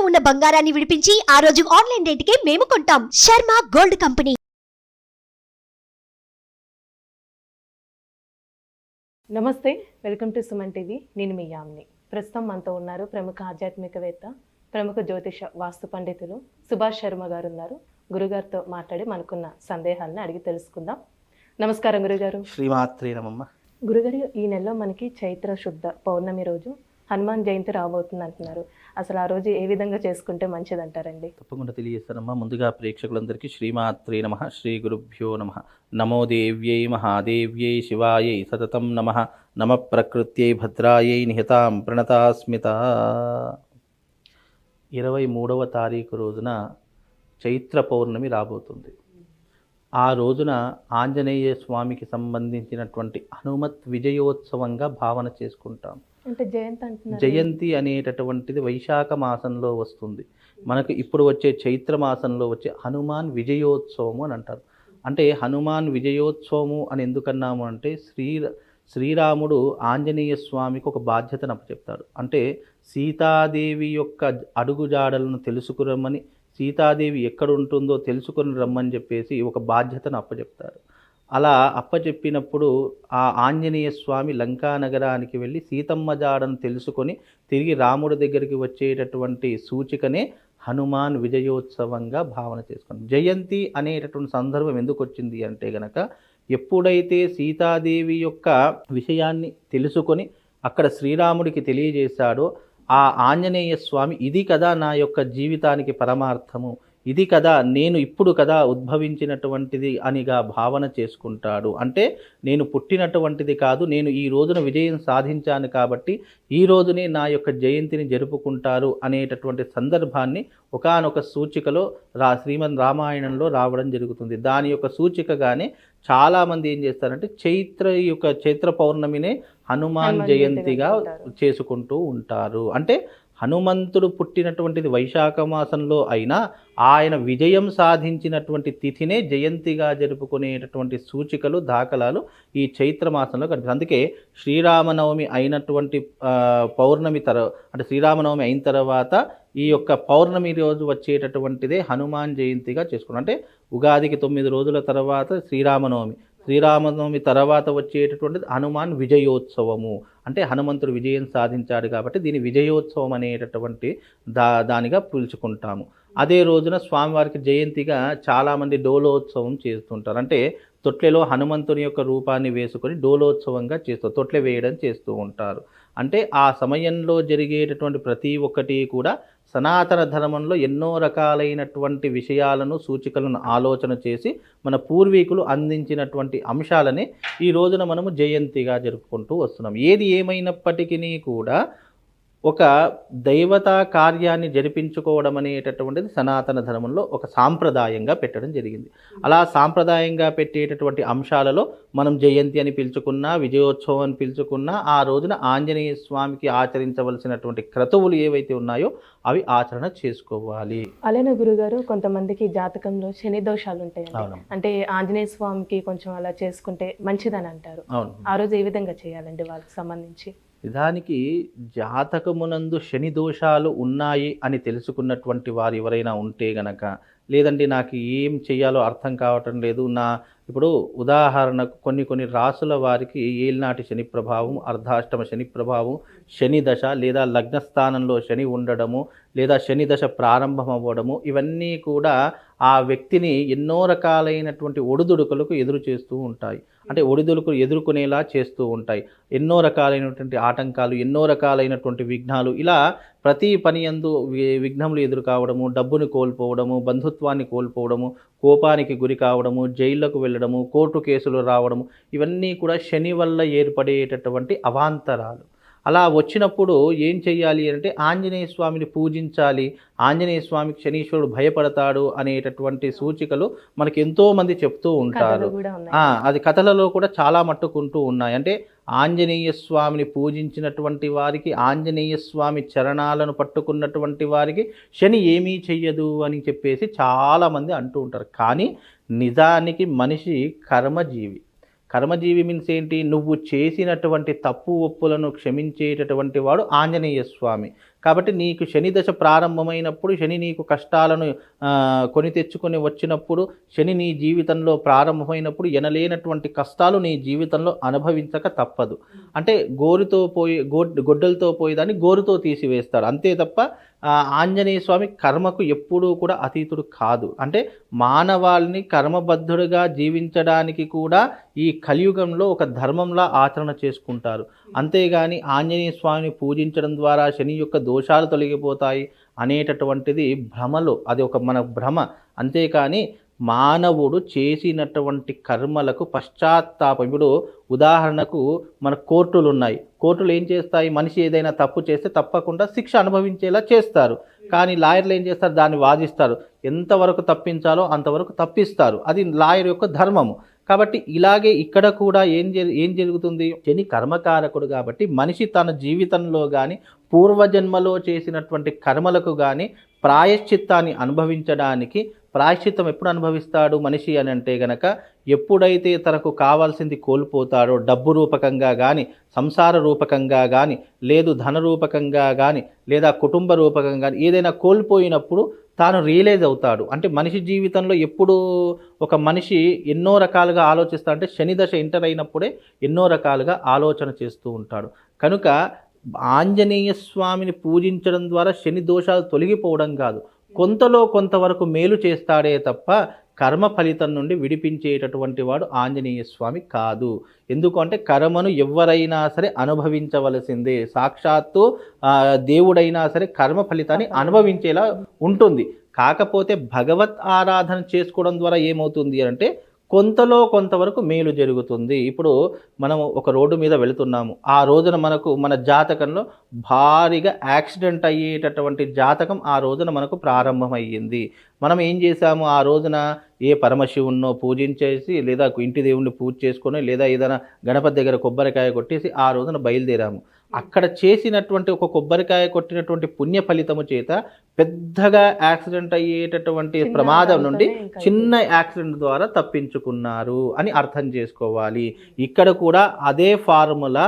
ఉన్న బంగారాన్ని విడిపించి ఆ రోజు ఆన్లైన్ రేటుకే మేము కొంటాం. Sharma gold company. నమస్తే, వెల్కమ్ టు సుమన్ టీవీ. నేను మీ యామ్ని. ప్రస్తుతం మనతో ఉన్నారు ప్రముఖ ఆధ్యాత్మికవేత్త, ప్రముఖ జ్యోతిష వాస్తు పండితులు సుభాష్ శర్మ గారు ఉన్నారు. గురుగారితో మాట్లాడి మనకున్న సందేహాలను అడిగి తెలుసుకుందాం. నమస్కారం గురుగారు. శ్రీమాత్రే నమః. గురుగారు, ఈ నెలలో మనకి చైత్ర శుద్ధ పౌర్ణమి రోజు హనుమాన్ జయంతి రాబోతుంది అంటున్నారు. అసలు ఆ రోజు ఏ విధంగా చేసుకుంటే మంచిది అంటారండి? తప్పకుండా తెలియజేస్తానమ్మా. ముందుగా ప్రేక్షకులందరికీ శ్రీమాత్రే నమః, శ్రీ గురుభ్యో నమః. నమో దేవ్యై మహాదేవ్యై శివాయై సతతం నమః. నమ ప్రకృత్యై భద్రాయై నిహితాం ప్రణతాస్మిత. 23వ తారీఖు రోజున చైత్ర పౌర్ణమి రాబోతుంది. ఆ రోజున ఆంజనేయ స్వామికి సంబంధించినటువంటి హనుమత్ విజయోత్సవంగా భావన చేసుకుంటాం. అంటే జయంతి అంటున్నారు. జయంతి అనేటటువంటిది వైశాఖ మాసంలో వస్తుంది. మనకు ఇప్పుడు వచ్చే చైత్ర మాసంలో వచ్చే హనుమాన్ విజయోత్సవము అని అంటారు. అంటే హనుమాన్ విజయోత్సవము అని ఎందుకన్నాము అంటే శ్రీరాముడు ఆంజనేయ స్వామికి ఒక బాధ్యతను అప్పచెప్తాడు. అంటే సీతాదేవి యొక్క అడుగుజాడలను తెలుసుకురమ్మని, సీతాదేవి ఎక్కడ ఉంటుందో తెలుసుకుని రమ్మని చెప్పేసి ఒక బాధ్యతను అప్పచెప్తాడు. అలా అప్పచెప్పినప్పుడు ఆ ఆంజనేయ స్వామి లంకా నగరానికి వెళ్ళి సీతమ్మ జాడను తెలుసుకొని తిరిగి రాముడి దగ్గరికి వచ్చేటటువంటి సూచికనే హనుమాన్ విజయోత్సవంగా భావన చేసుకున్నాం. జయంతి అనేటటువంటి సందర్భం ఎందుకు వచ్చింది అంటే గనక, ఎప్పుడైతే సీతాదేవి యొక్క విషయాన్ని తెలుసుకొని అక్కడ శ్రీరాముడికి తెలియజేశాడో ఆ ఆంజనేయ స్వామి ఇది కదా నా యొక్క జీవితానికి పరమార్థము, ఇది కదా నేను ఇప్పుడు కదా ఉద్భవించినటువంటిది అనిగా భావన చేసుకుంటాడు. అంటే నేను పుట్టినటువంటిది కాదు, నేను ఈ రోజున విజయం సాధించాను కాబట్టి ఈ రోజునే నా యొక్క జయంతిని జరుపుకుంటారు అనేటటువంటి సందర్భాన్ని ఒకానొక సూచికలో శ్రీమద్ రామాయణంలో రావడం జరుగుతుంది. దాని యొక్క సూచికగానే చాలామంది ఏం చేస్తారంటే చైత్ర పౌర్ణమినే హనుమాన్ జయంతిగా చేసుకుంటూ ఉంటారు. అంటే హనుమంతుడు పుట్టినటువంటిది వైశాఖ మాసంలో అయినా ఆయన విజయం సాధించినటువంటి తిథినే జయంతిగా జరుపుకునేటటువంటి సూచికలు దాఖలాలు ఈ చైత్ర మాసంలో కనిపిస్తుంది. అందుకే శ్రీరామనవమి అయినటువంటి పౌర్ణమి అంటే శ్రీరామనవమి అయిన తర్వాత ఈ యొక్క పౌర్ణమి రోజు వచ్చేటటువంటిదే హనుమాన్ జయంతిగా చేసుకున్నాం. అంటే ఉగాదికి 9 రోజుల తర్వాత శ్రీరామనవమి తర్వాత వచ్చేటటువంటిది హనుమాన్ విజయోత్సవము. అంటే హనుమంతుడు విజయం సాధించాడు కాబట్టి దీని విజయోత్సవం అనేటటువంటి దానిగా పిలుచుకుంటాము. అదే రోజున స్వామివారికి జయంతిగా చాలామంది డోలోత్సవం చేస్తుంటారు. అంటే తొట్లెలో హనుమంతుని యొక్క రూపాన్ని వేసుకొని డోలోత్సవంగా తొట్లె వేయడం చేస్తూ ఉంటారు. అంటే ఆ సమయంలో జరిగేటటువంటి ప్రతి ఒక్కటి కూడా సనాతన ధర్మంలో ఎన్నో రకాలైనటువంటి విషయాలను, సూచికలను ఆలోచన చేసి మన పూర్వీకులు అందించినటువంటి అంశాలని ఈ రోజున మనము జయంతిగా జరుపుకుంటూ వస్తున్నాం. ఏది ఏమైనప్పటికీ కూడా ఒక దైవతా కార్యాన్ని జరిపించుకోవడం అనేటటువంటిది సనాతన ధర్మంలో ఒక సాంప్రదాయంగా పెట్టడం జరిగింది. అలా సాంప్రదాయంగా పెట్టేటటువంటి అంశాలలో మనం జయంతి అని పిలుచుకున్నా, విజయోత్సవం అని పిలుచుకున్నా, ఆ రోజున ఆంజనేయ స్వామికి ఆచరించవలసినటువంటి క్రతువులు ఏవైతే ఉన్నాయో అవి ఆచరణ చేసుకోవాలి. అలానే గురుగారు, కొంతమందికి జాతకంలో శని దోషాలు ఉంటాయి. అంటే ఆంజనేయ స్వామికి కొంచెం అలా చేసుకుంటే మంచిదని అంటారు. ఆ రోజు ఏ విధంగా చేయాలండి వాళ్ళకి సంబంధించి? నిజానికి జాతకమునందు శని దోషాలు ఉన్నాయి అని తెలుసుకున్నటువంటి వారు ఎవరైనా ఉంటే గనక, లేదంటే నాకు ఏం చేయాలో అర్థం కావటం లేదు, ఇప్పుడు ఉదాహరణకు కొన్ని రాసుల వారికి ఏలినాటి శని ప్రభావం, అర్ధాష్టమ శని ప్రభావం, శని దశ లేదా లగ్నస్థానంలో శని ఉండడము, లేదా శని దశ ప్రారంభం అవ్వడము, ఇవన్నీ కూడా ఆ వ్యక్తిని ఎన్నో రకాలైనటువంటి ఒడిదుడుకులకు ఎదురు చేస్తూ ఉంటాయి. అంటే ఒడిదుడుకులు ఎదుర్కొనేలా చేస్తూ ఉంటాయి. ఎన్నో రకాలైనటువంటి ఆటంకాలు, ఎన్నో రకాలైనటువంటి విఘ్నాలు, ఇలా ప్రతి పని యందు విఘ్నములు ఎదురు కావడము, డబ్బుని కోల్పోవడము, బంధుత్వాన్ని కోల్పోవడము, కోపానికి గురి కావడము, జైళ్లకు వెళ్ళడము, కోర్టు కేసులు రావడము, ఇవన్నీ కూడా శని వల్ల ఏర్పడేటటువంటి అవాంతరాలు. అలా వచ్చినప్పుడు ఏం చెయ్యాలి అంటే ఆంజనేయ స్వామిని పూజించాలి. ఆంజనేయ స్వామికి శనీశ్వరుడు భయపడతాడు అనేటటువంటి సూచికలు మనకి ఎంతోమంది చెప్తూ ఉంటారు. అది కథలలో కూడా చాలా మట్టుకుంటూ ఉన్నాయి. అంటే ఆంజనేయ స్వామిని పూజించినటువంటి వారికి, ఆంజనేయ స్వామి చరణాలను పట్టుకున్నటువంటి వారికి శని ఏమీ చెయ్యదు అని చెప్పేసి చాలామంది అంటూ ఉంటారు. కానీ నిజానికి మనిషి కర్మజీవి. కర్మజీవి మీన్స్ ఏంటి? నువ్వు చేసినటువంటి తప్పు ఒప్పులను క్షమించేటటువంటి వాడు ఆంజనేయ స్వామి. కాబట్టి నీకు శని దశ ప్రారంభమైనప్పుడు శని నీకు కష్టాలను కొని తెచ్చుకొని వచ్చినప్పుడు శని నీ జీవితంలో ప్రారంభమైనప్పుడు ఎనలేనటువంటి కష్టాలు నీ జీవితంలో అనుభవించక తప్పదు. అంటే గొడ్డలతో పోయేదాన్ని గోరుతో తీసివేస్తాడు అంతే తప్ప ఆంజనేయ స్వామి కర్మకు ఎప్పుడూ కూడా అతీతుడు కాదు. అంటే మానవాళిని కర్మబద్ధుడుగా జీవించడానికి కూడా ఈ కలియుగంలో ఒక ధర్మంలా ఆచరణ చేసుకుంటారు. అంతేగాని ఆంజనేయ స్వామిని పూజించడం ద్వారా శని యొక్క దోషాలు తొలగిపోతాయి అనేటటువంటిది భ్రమలో, అది ఒక మన భ్రమ. అంతేకాని మానవుడు చేసినటువంటి కర్మలకు పశ్చాత్తాపం. ఇప్పుడు ఉదాహరణకు మన కోర్టులు ఉన్నాయి. కోర్టులు ఏం చేస్తాయి? మనిషి ఏదైనా తప్పు చేస్తే తప్పకుండా శిక్ష అనుభవించేలా చేస్తారు. కానీ లాయర్లు ఏం చేస్తారు? దాన్ని వాదిస్తారు. ఎంతవరకు తప్పించాలో అంతవరకు తప్పిస్తారు. అది లాయర్ యొక్క ధర్మము. కాబట్టి ఇలాగే ఇక్కడ కూడా ఏం జరుగుతుంది? శని కర్మకారకుడు కాబట్టి మనిషి తన జీవితంలో కానీ పూర్వజన్మలో చేసినటువంటి కర్మలకు కానీ ప్రాయశ్చిత్తాన్ని అనుభవించడానికి, ప్రాయశ్చిత్తం ఎప్పుడు అనుభవిస్తాడు మనిషి అని అంటే గనక ఎప్పుడైతే తనకు కావాల్సింది కోల్పోతాడో, డబ్బు రూపకంగా కానీ, సంసార రూపకంగా కానీ, లేదు ధన రూపకంగా కానీ, లేదా కుటుంబ రూపకంగా కానీ ఏదైనా కోల్పోయినప్పుడు తాను రియలైజ్ అవుతాడు. అంటే మనిషి జీవితంలో ఎప్పుడు ఒక మనిషి ఎన్నో రకాలుగా ఆలోచిస్తా అంటే శని దశ ఎంటర్ అయినప్పుడే ఎన్నో రకాలుగా ఆలోచన చేస్తూ ఉంటాడు. కనుక ఆంజనేయ స్వామిని పూజించడం ద్వారా శని దోషాలు తొలగిపోవడం కాదు, కొంతలో కొంతవరకు మేలు చేస్తాడే తప్ప కర్మ ఫలితం నుండి విడిపించేటటువంటి వాడు ఆంజనేయ స్వామి కాదు. ఎందుకంటే కర్మను ఎవరైనా సరే అనుభవించవలసిందే. సాక్షాత్తు దేవుడైనా సరే కర్మ ఫలితాన్ని అనుభవించేలా ఉంటుంది. కాకపోతే భగవత్ ఆరాధన చేసుకోవడం ద్వారా ఏమవుతుంది అంటే కొంతలో కొంతవరకు మేలు జరుగుతుంది. ఇప్పుడు మనం ఒక రోడ్డు మీద వెళుతున్నాము, ఆ రోజున మన జాతకంలో భారీగా యాక్సిడెంట్ అయ్యేటటువంటి జాతకం ఆ రోజున మనకు ప్రారంభమయ్యింది. మనం ఏం చేశాము? ఆ రోజున ఏ పరమశివున్నో పూజించేసి, లేదా ఇంటి దేవుణ్ణి పూజ చేసుకొని, లేదా ఏదైనా గణపతి దగ్గర కొబ్బరికాయ కొట్టేసి ఆ రోజున బయలుదేరాము. అక్కడ చేసినటువంటి ఒక కొబ్బరికాయ కొట్టినటువంటి పుణ్య ఫలితము చేత పెద్దగా యాక్సిడెంట్ అయ్యేటటువంటి ప్రమాదం నుండి చిన్న యాక్సిడెంట్ ద్వారా తప్పించుకున్నారు అని అర్థం చేసుకోవాలి. ఇక్కడ కూడా అదే ఫార్ములా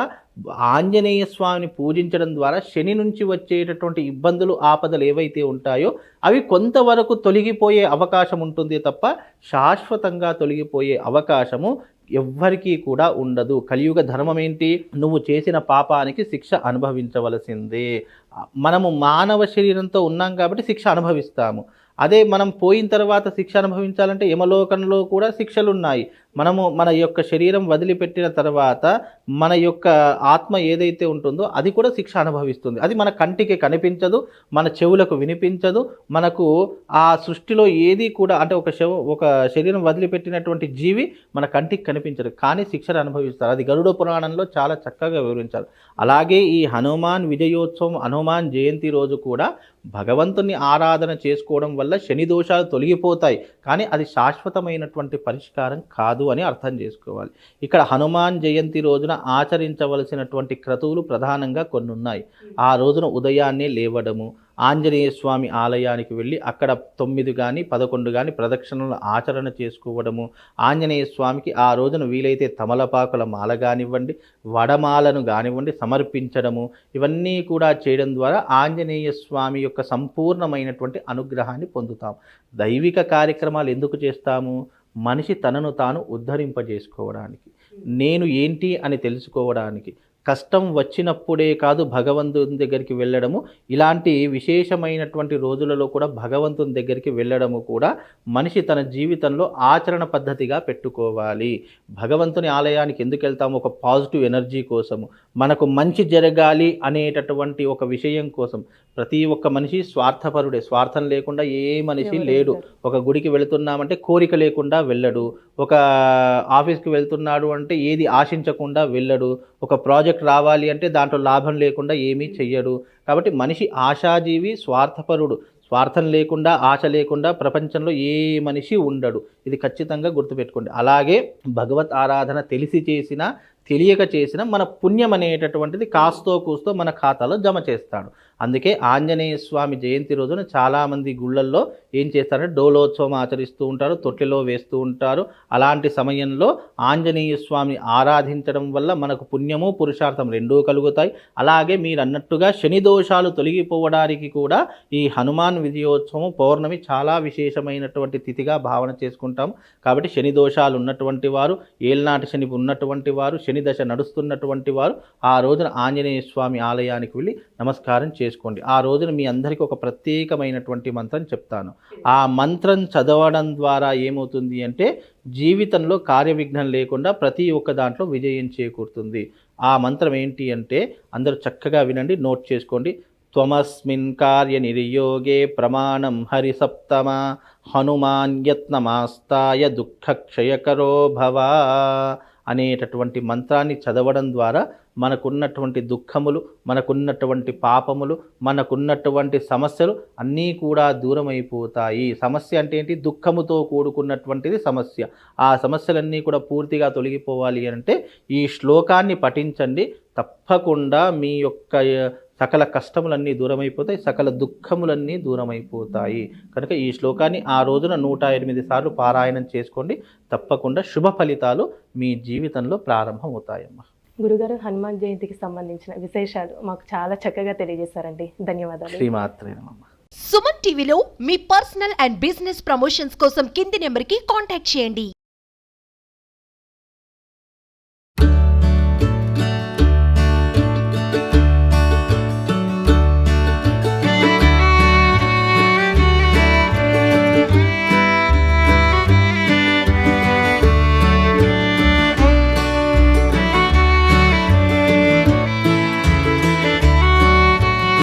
ఆంజనేయ స్వామిని పూజించడం ద్వారా శని నుంచి వచ్చేటటువంటి ఇబ్బందులు, ఆపదలు ఏవైతే ఉంటాయో అవి కొంతవరకు తొలగిపోయే అవకాశం ఉంటుంది తప్ప శాశ్వతంగా తొలగిపోయే అవకాశము ఎవ్వరికీ కూడా ఉండదు. కలియుగ ధర్మం ఏంటి? నువ్వు చేసిన పాపానికి శిక్ష అనుభవించవలసిందే. మనము మానవ శరీరంతో ఉన్నాం కాబట్టి శిక్ష అనుభవిస్తాము. అదే మనం పోయిన తర్వాత శిక్ష అనుభవించాలంటే యమలోకంలో కూడా శిక్షలు ఉన్నాయి. మన యొక్క శరీరం వదిలిపెట్టిన తర్వాత మన యొక్క ఆత్మ ఏదైతే ఉంటుందో అది కూడా శిక్ష అనుభవిస్తుంది. అది మన కంటికి కనిపించదు, మన చెవులకు వినిపించదు, మనకు ఆ సృష్టిలో ఏది కూడా అంటే ఒక శరీరం వదిలిపెట్టినటువంటి జీవి మన కంటికి కనిపించదు, కానీ శిక్షను అనుభవిస్తారు. అది గరుడ పురాణంలో చాలా చక్కగా వివరించారు. అలాగే ఈ హనుమాన్ విజయోత్సవం, హనుమాన్ జయంతి రోజు కూడా భగవంతుని ఆరాధన చేసుకోవడం వల్ల శని దోషాలు తొలగిపోతాయి, కానీ అది శాశ్వతమైనటువంటి పరిష్కారం కాదు అని అర్థం చేసుకోవాలి. ఇక్కడ హనుమాన్ జయంతి రోజున ఆచరించవలసినటువంటి క్రతువులు ప్రధానంగా కొన్ని ఉన్నాయి. ఆ రోజున ఉదయాన్నే లేవడము, ఆంజనేయ స్వామి ఆలయానికి వెళ్ళి అక్కడ 9 కానీ 11 కానీ ప్రదక్షిణలు ఆచరణ చేసుకోవడము, ఆంజనేయ స్వామికి ఆ రోజున వీలైతే తమలపాకుల మాల కానివ్వండి, వడమాలను కానివ్వండి సమర్పించడము, ఇవన్నీ కూడా చేయడం ద్వారా ఆంజనేయ స్వామి యొక్క సంపూర్ణమైనటువంటి అనుగ్రహాన్ని పొందుతాం. దైవిక కార్యక్రమాలు ఎందుకు చేస్తాము? మనిషి తనను తాను ఉద్ధరింపజేసుకోవడానికి, నేను ఏంటి అని తెలుసుకోవడానికి, కష్టం వచ్చినప్పుడే కాదు భగవంతుని దగ్గరికి వెళ్ళడము, ఇలాంటి విశేషమైనటువంటి రోజులలో కూడా భగవంతుని దగ్గరికి వెళ్ళడము కూడా మనిషి తన జీవితంలో ఆచరణ పద్ధతిగా పెట్టుకోవాలి. భగవంతుని ఆలయానికి ఎందుకు వెళ్తాము? ఒక పాజిటివ్ ఎనర్జీ కోసము, మనకు మంచి జరగాలి అనేటటువంటి ఒక విషయం కోసం. ప్రతి ఒక్క మనిషి స్వార్థపరుడే, స్వార్థం లేకుండా ఏ మనిషి లేడు. ఒక గుడికి వెళుతున్నామంటే కోరిక లేకుండా వెళ్ళడు, ఒక ఆఫీస్కి వెళ్తున్నాడు అంటే ఏది ఆశించకుండా వెళ్ళడు, ఒక ప్రాజెక్ట్ రావాలి అంటే దాంట్లో లాభం లేకుండా ఏమీ చెయ్యడు. కాబట్టి మనిషి ఆశాజీవి, స్వార్థపరుడు. స్వార్థం లేకుండా, ఆశ లేకుండా ప్రపంచంలో ఏ మనిషి ఉండడు. ఇది ఖచ్చితంగా గుర్తుపెట్టుకోండి. అలాగే భగవత్ ఆరాధన తెలిసి చేసినా తెలియక చేసిన మన పుణ్యం అనేటటువంటిది కాస్తో కూస్తో మన ఖాతాలో జమ చేస్తాడు. అందుకే ఆంజనేయ స్వామి జయంతి రోజున చాలామంది గుళ్ళల్లో ఏం చేస్తారంటే డోలోత్సవం ఆచరిస్తూ ఉంటారు, తొట్టెలో వేస్తూ ఉంటారు. అలాంటి సమయంలో ఆంజనేయ స్వామిని ఆరాధించడం వల్ల మనకు పుణ్యము పురుషార్థం రెండూ కలుగుతాయి. అలాగే మీరు అన్నట్టుగా శని దోషాలు తొలగిపోవడానికి కూడా ఈ హనుమాన్ విజయోత్సవం పౌర్ణమి చాలా విశేషమైనటువంటి తిథిగా భావన చేసుకుంటాం. కాబట్టి శని దోషాలు ఉన్నటువంటి వారు, ఏళ్ళనాటి శని ఉన్నటువంటి వారు, శని దశ నడుస్తున్నటువంటి వారు ఆ రోజున ఆంజనేయ స్వామి ఆలయానికి వెళ్ళి నమస్కారం చేసుకోండి. ఆ రోజున మీ అందరికీ ఒక ప్రత్యేకమైనటువంటి మంత్రం చెప్తాను. ఆ మంత్రం చదవడం ద్వారా ఏమవుతుంది అంటే జీవితంలో కార్యవిఘ్నం లేకుండా ప్రతి ఒక్క దాంట్లో విజయం చేకూరుతుంది. ఆ మంత్రం ఏంటి అంటే అందరూ చక్కగా వినండి, నోట్ చేసుకోండి. త్వమస్మిన్ కార్య నిర్యోగే ప్రమాణం హరిసప్తమ హనుమాన్ యత్నమాస్తాయ దుఃఖక్షయకరో భవ అనేటటువంటి మంత్రాన్ని చదవడం ద్వారా మనకున్నటువంటి దుఃఖములు, మనకున్నటువంటి పాపములు, మనకున్నటువంటి సమస్యలు అన్నీ కూడా దూరం అయిపోతాయి. సమస్య అంటే ఏంటి? దుఃఖముతో కూడుకున్నటువంటిది సమస్య. ఆ సమస్యలన్నీ కూడా పూర్తిగా తొలగిపోవాలి అంటే ఈ శ్లోకాన్ని పఠించండి. తప్పకుండా మీ యొక్క సకల కష్టములన్నీ దూరమైపోతాయి, సకల దుఃఖములన్నీ దూరమైపోతాయి. కనుక ఈ శ్లోకాన్ని ఆ రోజున 108 సార్లు పారాయణం చేసుకోండి. తప్పకుండా శుభ ఫలితాలు మీ జీవితంలో ప్రారంభమవుతాయమ్మా. గురుగారు, హనుమాన్ జయంతికి సంబంధించిన విశేషాలు మాకు చాలా చక్కగా తెలియజేశారండి. ధన్యవాదాలు. శ్రీమాత్రే నమః. సుమన్ టీవీలో మీ పర్సనల్ అండ్ బిజినెస్ ప్రమోషన్స్ కోసం కింది నెంబర్కి కాంటాక్ట్ చేయండి.